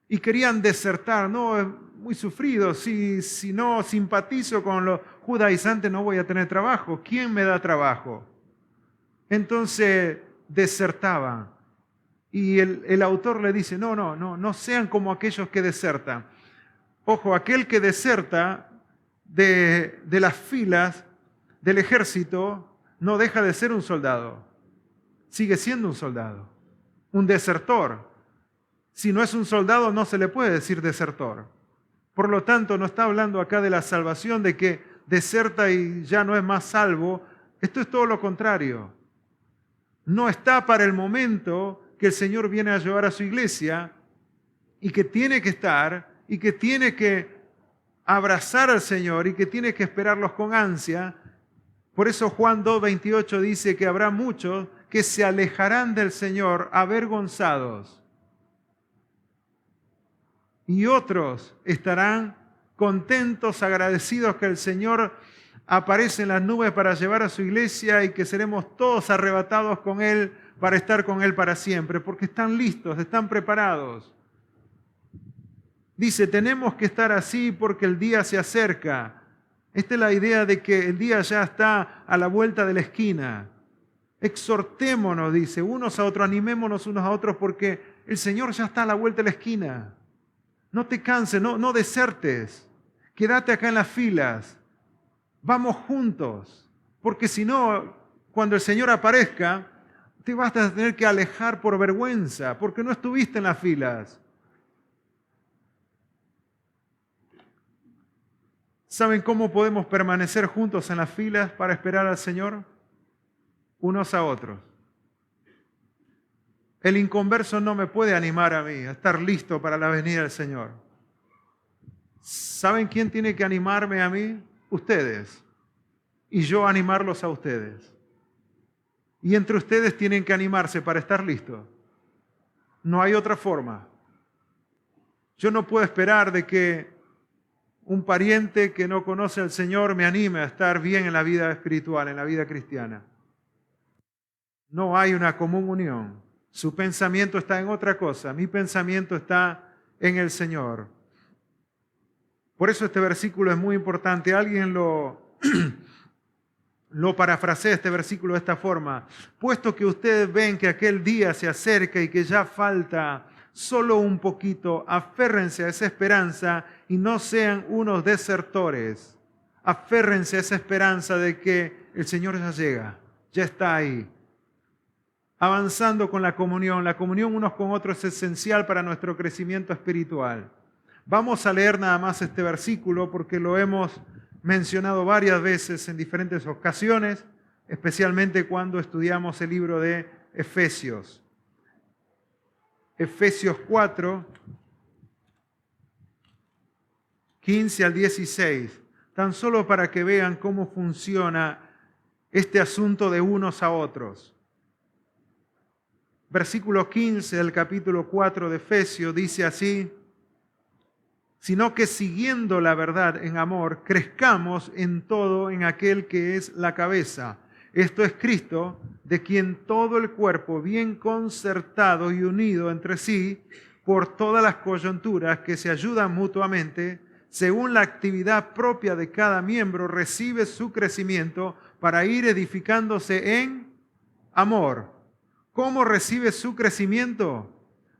y querían desertar. No, es muy sufrido, si no simpatizo con los judaizantes no voy a tener trabajo. ¿Quién me da trabajo? Entonces desertaban. Y el autor le dice, no sean como aquellos que desertan. Ojo, aquel que deserta de las filas del ejército no deja de ser un soldado. Sigue siendo un soldado, un desertor. Si no es un soldado, no se le puede decir desertor. Por lo tanto, no está hablando acá de la salvación, de que deserta y ya no es más salvo. Esto es todo lo contrario. No está para el momento que el Señor viene a llevar a su iglesia y que tiene que estar y que tiene que abrazar al Señor y que tiene que esperarlos con ansia. Por eso Juan 2:28 dice que habrá muchos que se alejarán del Señor avergonzados y otros estarán contentos, agradecidos que el Señor aparece en las nubes para llevar a su iglesia y que seremos todos arrebatados con Él para estar con Él para siempre, porque están listos, están preparados. Dice, tenemos que estar así porque el día se acerca. Esta es la idea de que el día ya está a la vuelta de la esquina. Exhortémonos, dice, unos a otros, animémonos unos a otros porque el Señor ya está a la vuelta de la esquina. No te canses, no desertes. Quédate acá en las filas. Vamos juntos, porque si no, cuando el Señor aparezca, te vas a tener que alejar por vergüenza, porque no estuviste en las filas. ¿Saben cómo podemos permanecer juntos en las filas para esperar al Señor? Unos a otros. El inconverso no me puede animar a mí a estar listo para la venida del Señor. ¿Saben quién tiene que animarme a mí? Ustedes. Y yo animarlos a ustedes. Y entre ustedes tienen que animarse para estar listos. No hay otra forma. Yo no puedo esperar de que un pariente que no conoce al Señor me anime a estar bien en la vida espiritual, en la vida cristiana. No hay una común unión. Su pensamiento está en otra cosa. Mi pensamiento está en el Señor. Por eso este versículo es muy importante. Alguien lo parafrasea este versículo de esta forma. Puesto que ustedes ven que aquel día se acerca y que ya falta solo un poquito, aférrense a esa esperanza y no sean unos desertores. Aférrense a esa esperanza de que el Señor ya llega, ya está ahí. Avanzando con la comunión. La comunión unos con otros es esencial para nuestro crecimiento espiritual. Vamos a leer nada más este versículo porque lo hemos mencionado varias veces en diferentes ocasiones, especialmente cuando estudiamos el libro de Efesios. Efesios 4, 15 al 16, tan solo para que vean cómo funciona este asunto de unos a otros. Versículo 15 del capítulo 4 de Efesios dice así: sino que siguiendo la verdad en amor, crezcamos en todo en aquel que es la cabeza. Esto es Cristo, de quien todo el cuerpo, bien concertado y unido entre sí, por todas las coyunturas que se ayudan mutuamente, según la actividad propia de cada miembro, recibe su crecimiento para ir edificándose en amor. ¿Cómo recibe su crecimiento?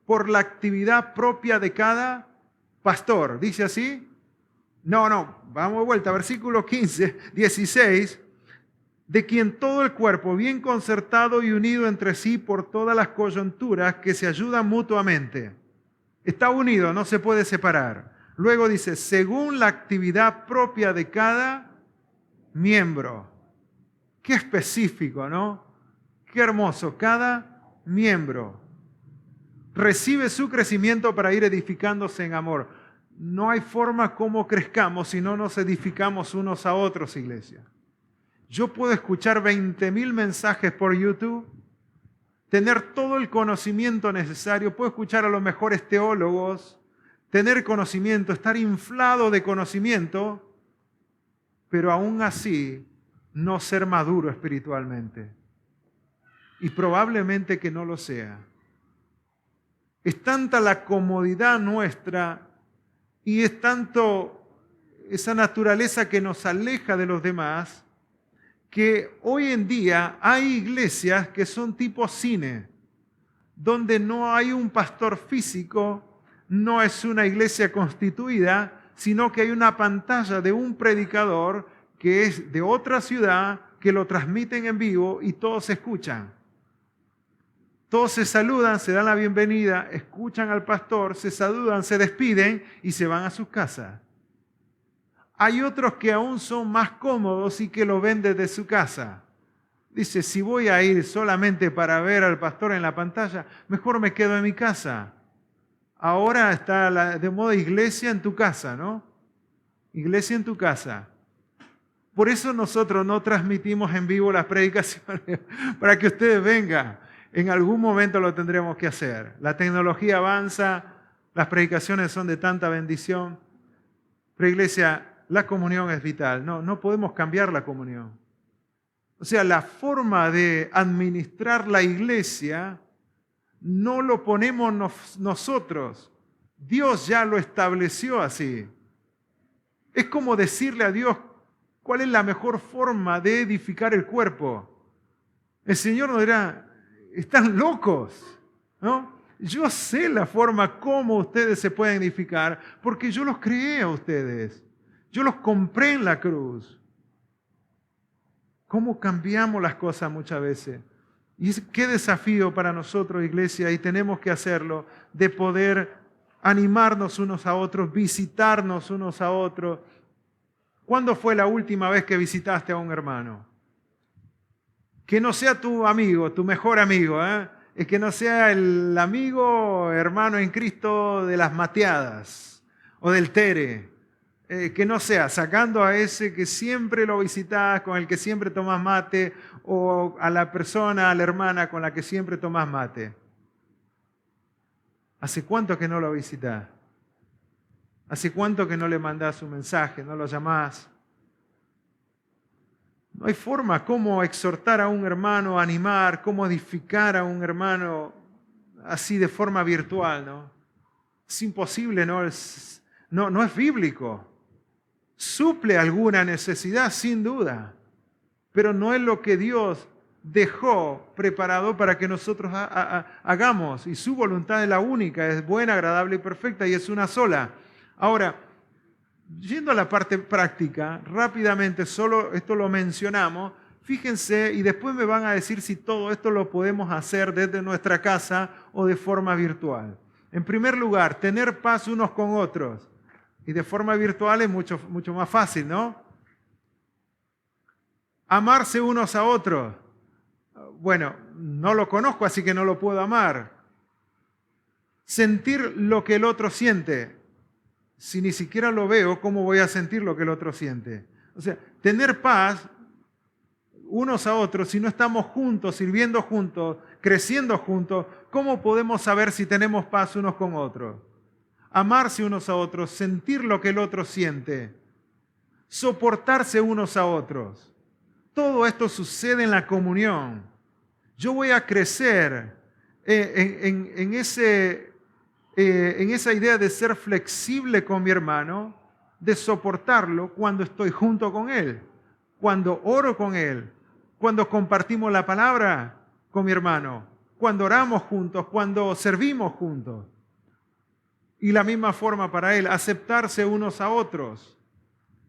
Por la actividad propia de cada pastor. ¿Dice así? No, vamos de vuelta. Versículo 15, 16. De quien todo el cuerpo, bien concertado y unido entre sí por todas las coyunturas que se ayudan mutuamente. Está unido, no se puede separar. Luego dice, según la actividad propia de cada miembro. Qué específico, ¿no? Qué hermoso. Cada miembro recibe su crecimiento para ir edificándose en amor. no hay forma como crezcamos si no nos edificamos unos a otros, iglesia. Yo puedo escuchar 20.000 mensajes por YouTube, tener todo el conocimiento necesario, puedo escuchar a los mejores teólogos, tener conocimiento, estar inflado de conocimiento, pero aún así no ser maduro espiritualmente. Y probablemente que no lo sea. Es tanta la comodidad nuestra y es tanto esa naturaleza que nos aleja de los demás, que hoy en día hay iglesias que son tipo cine, donde no hay un pastor físico, no es una iglesia constituida, sino que hay una pantalla de un predicador que es de otra ciudad, que lo transmiten en vivo y todos escuchan. Todos se saludan, se dan la bienvenida, escuchan al pastor, se saludan, se despiden y se van a sus casas. Hay otros que aún son más cómodos y que lo ven desde su casa. Dice, si voy a ir solamente para ver al pastor en la pantalla, mejor me quedo en mi casa. Ahora está de moda iglesia en tu casa, ¿no? Iglesia en tu casa. Por eso nosotros no transmitimos en vivo las predicaciones, para que ustedes vengan. En algún momento lo tendremos que hacer. La tecnología avanza, las predicaciones son de tanta bendición. Pero iglesia, la comunión es vital. No podemos cambiar la comunión. O sea, la forma de administrar la iglesia no lo ponemos nosotros. Dios ya lo estableció así. Es como decirle a Dios cuál es la mejor forma de edificar el cuerpo. El Señor nos dirá, están locos, ¿no? Yo sé la forma como ustedes se pueden edificar porque yo los creé a ustedes. Yo los compré en la cruz. ¿Cómo cambiamos las cosas muchas veces? Y qué desafío para nosotros, iglesia, y tenemos que hacerlo, de poder animarnos unos a otros, visitarnos unos a otros. ¿Cuándo fue la última vez que visitaste a un hermano? Que no sea tu amigo, tu mejor amigo, es que no sea el amigo, hermano en Cristo de las mateadas o del Tere. Que no sea sacando a ese que siempre lo visitas, con el que siempre tomas mate, o a la persona, a la hermana con la que siempre tomas mate. ¿Hace cuánto que no lo visitas? ¿Hace cuánto que no le mandás un mensaje, no lo llamás? No hay forma cómo exhortar a un hermano, animar, cómo edificar a un hermano así de forma virtual, ¿no? Es imposible, no es bíblico. Suple alguna necesidad, sin duda, pero no es lo que Dios dejó preparado para que nosotros hagamos. Y su voluntad es la única, es buena, agradable y perfecta, y es una sola. Ahora, yendo a la parte práctica, rápidamente, solo esto lo mencionamos, fíjense, y después me van a decir si todo esto lo podemos hacer desde nuestra casa o de forma virtual. En primer lugar, tener paz unos con otros. Y de forma virtual es mucho más fácil, ¿no? Amarse unos a otros. Bueno, no lo conozco, así que no lo puedo amar. Sentir lo que el otro siente. Si ni siquiera lo veo, ¿cómo voy a sentir lo que el otro siente? O sea, tener paz unos a otros, si no estamos juntos, sirviendo juntos, creciendo juntos, ¿cómo podemos saber si tenemos paz unos con otros? Amarse unos a otros, sentir lo que el otro siente, soportarse unos a otros. Todo esto sucede en la comunión. Yo voy a crecer en esa idea de ser flexible con mi hermano, de soportarlo cuando estoy junto con él, cuando oro con él, cuando compartimos la palabra con mi hermano, cuando oramos juntos, cuando servimos juntos. Y la misma forma para él, aceptarse unos a otros.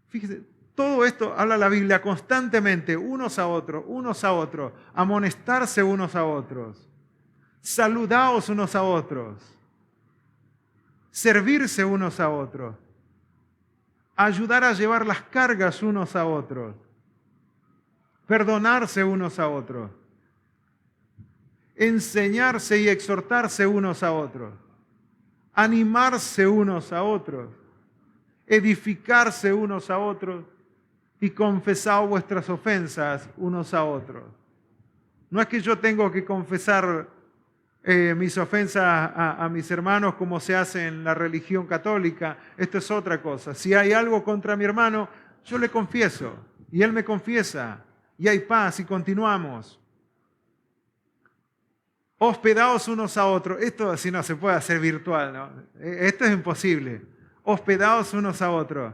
Fíjese, todo esto habla la Biblia constantemente, unos a otros, amonestarse unos a otros, saludaos unos a otros, servirse unos a otros, ayudar a llevar las cargas unos a otros, perdonarse unos a otros, enseñarse y exhortarse unos a otros, animarse unos a otros. edificarse unos a otros y confesad vuestras ofensas unos a otros. No es que yo tengo que confesar mis ofensas a mis hermanos como se hace en la religión católica. Esto es otra cosa. Si hay algo contra mi hermano, yo le confieso y él me confiesa y hay paz y continuamos. Hospedaos unos a otros. Esto si no se puede hacer virtual, ¿no? Esto es imposible. Hospedaos unos a otros.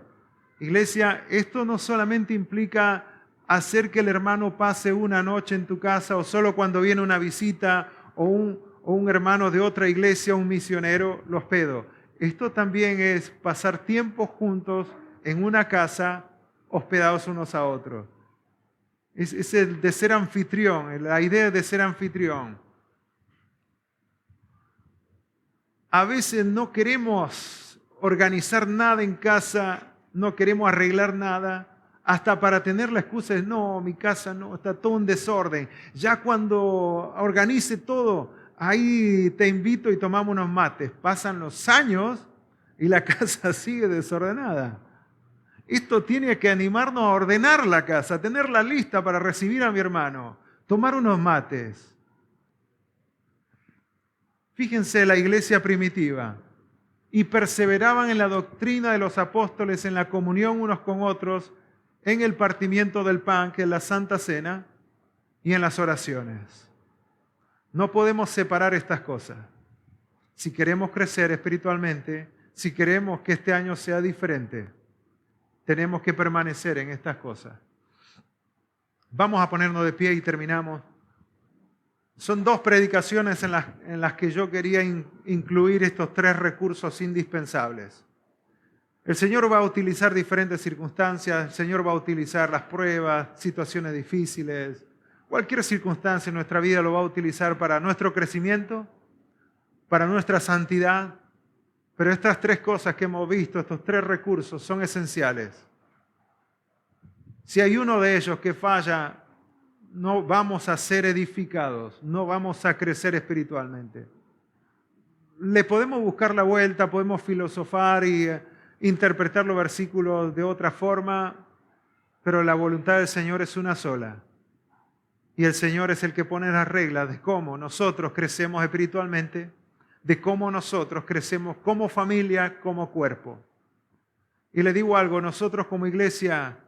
Iglesia, esto no solamente implica hacer que el hermano pase una noche en tu casa o solo cuando viene una visita o un hermano de otra iglesia, un misionero, lo hospedo. Esto también es pasar tiempo juntos en una casa, hospedados unos a otros. Es el de ser anfitrión, la idea de ser anfitrión. A veces no queremos organizar nada en casa, no queremos arreglar nada, hasta para tener la excusa de no, mi casa no, está todo en desorden. Ya cuando organice todo, ahí te invito y tomamos unos mates. Pasan los años y la casa sigue desordenada. Esto tiene que animarnos a ordenar la casa, a tenerla lista para recibir a mi hermano, tomar unos mates. Fíjense la iglesia primitiva. Y perseveraban en la doctrina de los apóstoles, en la comunión unos con otros, en el partimiento del pan, que es la Santa Cena, y en las oraciones. No podemos separar estas cosas. Si queremos crecer espiritualmente, si queremos que este año sea diferente, tenemos que permanecer en estas cosas. Vamos a ponernos de pie y terminamos. Son 2 predicaciones en las que yo quería incluir estos 3 recursos indispensables. El Señor va a utilizar diferentes circunstancias, el Señor va a utilizar las pruebas, situaciones difíciles, cualquier circunstancia en nuestra vida lo va a utilizar para nuestro crecimiento, para nuestra santidad, pero estas 3 cosas que hemos visto, estos 3 recursos son esenciales. Si hay uno de ellos que falla, no vamos a ser edificados, no vamos a crecer espiritualmente. Le podemos buscar la vuelta, podemos filosofar y interpretar los versículos de otra forma, pero la voluntad del Señor es una sola. Y el Señor es el que pone las reglas de cómo nosotros crecemos espiritualmente, de cómo nosotros crecemos como familia, como cuerpo. Y le digo algo, nosotros como iglesia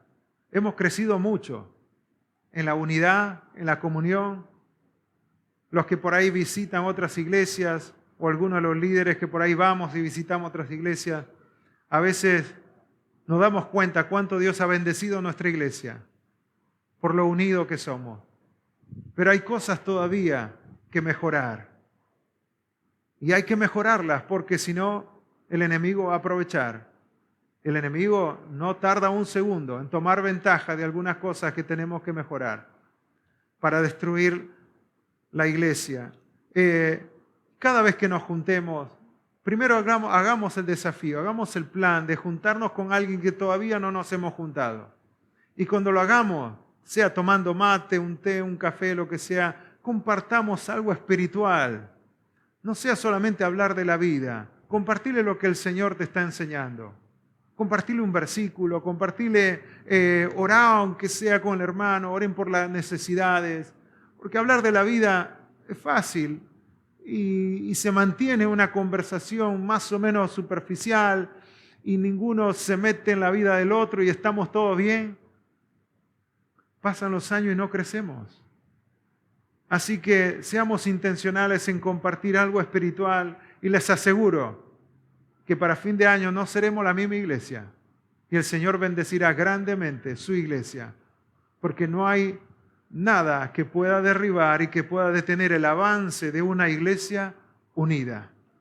hemos crecido mucho en la unidad, en la comunión. Los que por ahí visitan otras iglesias o algunos de los líderes que por ahí vamos y visitamos otras iglesias, a veces nos damos cuenta cuánto Dios ha bendecido nuestra iglesia por lo unido que somos. Pero hay cosas todavía que mejorar. Y hay que mejorarlas porque si no, el enemigo va a aprovechar. El enemigo no tarda un segundo en tomar ventaja de algunas cosas que tenemos que mejorar para destruir la iglesia. Cada vez que nos juntemos, primero hagamos el desafío, hagamos el plan de juntarnos con alguien que todavía no nos hemos juntado. Y cuando lo hagamos, sea tomando mate, un té, un café, lo que sea, compartamos algo espiritual. No sea solamente hablar de la vida, compartirle lo que el Señor te está enseñando. Compartirle un versículo, compartirle, orar aunque sea con el hermano, oren por las necesidades. Porque hablar de la vida es fácil y se mantiene una conversación más o menos superficial y ninguno se mete en la vida del otro y estamos todos bien. Pasan los años y no crecemos. Así que seamos intencionales en compartir algo espiritual y les aseguro que para fin de año no seremos la misma iglesia y el Señor bendecirá grandemente su iglesia, porque no hay nada que pueda derribar y que pueda detener el avance de una iglesia unida.